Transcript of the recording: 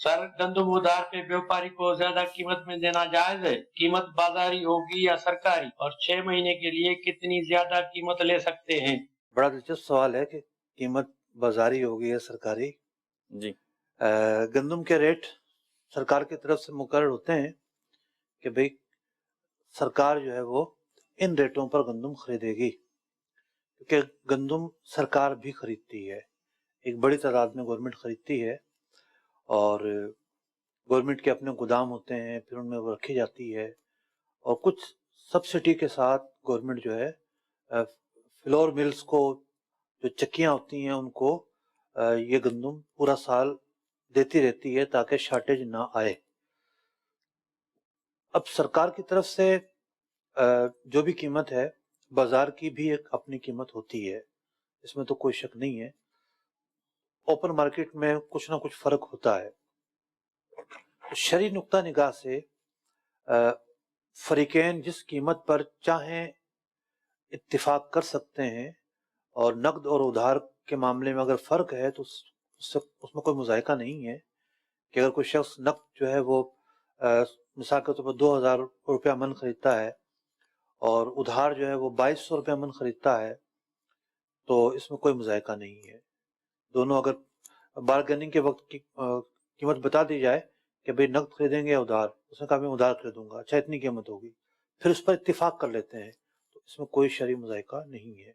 Sir, गंदम उधार पे व्यापारी को ज्यादा कीमत में देना जायज है? कीमत बाजारी होगी या सरकारी? और 6 महीने के लिए कितनी ज्यादा कीमत ले सकते हैं? बड़ा दिलचस्प सवाल है कि कीमत बाजारी होगी या सरकारी। जी। गंदम के रेट सरकार की तरफ से मुकर्रर होते हैं कि भाई सरकार जो है वो इन रेटों पर गंदम खरीदेगी, क्योंकि गंदम सरकार भी खरीदती है, एक बड़ी तादाद में गवर्नमेंट खरीदती है और गवर्नमेंट के अपने गोदाम होते हैं, फिर उनमें वो रखी जाती है और कुछ सब्सिडी के साथ गवर्नमेंट जो है फ्लोर मिल्स को, जो चक्कियाँ होती हैं, उनको ये गंदम पूरा साल देती रहती है ताकि शॉर्टेज ना आए। अब सरकार की तरफ से जो भी कीमत है, बाजार की भी एक अपनी कीमत होती है, इसमें तो कोई शक नहीं है। ओपन मार्केट में कुछ ना कुछ फर्क होता है। शरई नुक्ता निगाह से फरीकैन जिस कीमत पर चाहें इत्तिफाक कर सकते हैं, और नकद और उधार के मामले में अगर फ़र्क है तो उसमें कोई मुज़ायका नहीं है कि अगर कोई शख्स नकद जो है वो मिसाल के तौर पर 2000 रुपया मन खरीदता है और उधार जो है वो 2200 रुपया मन खरीदता है, तो इसमें कोई मुज़ायका नहीं है। दोनों अगर बारगेनिंग के वक्त की कीमत बता दी जाए कि भाई नकद खरीदेंगे या उधार, उसने कहा मैं उधार खरीदूंगा, अच्छा इतनी कीमत होगी, फिर उस पर इत्तिफाक कर लेते हैं, तो इसमें कोई शरई मुज़ायका नहीं है।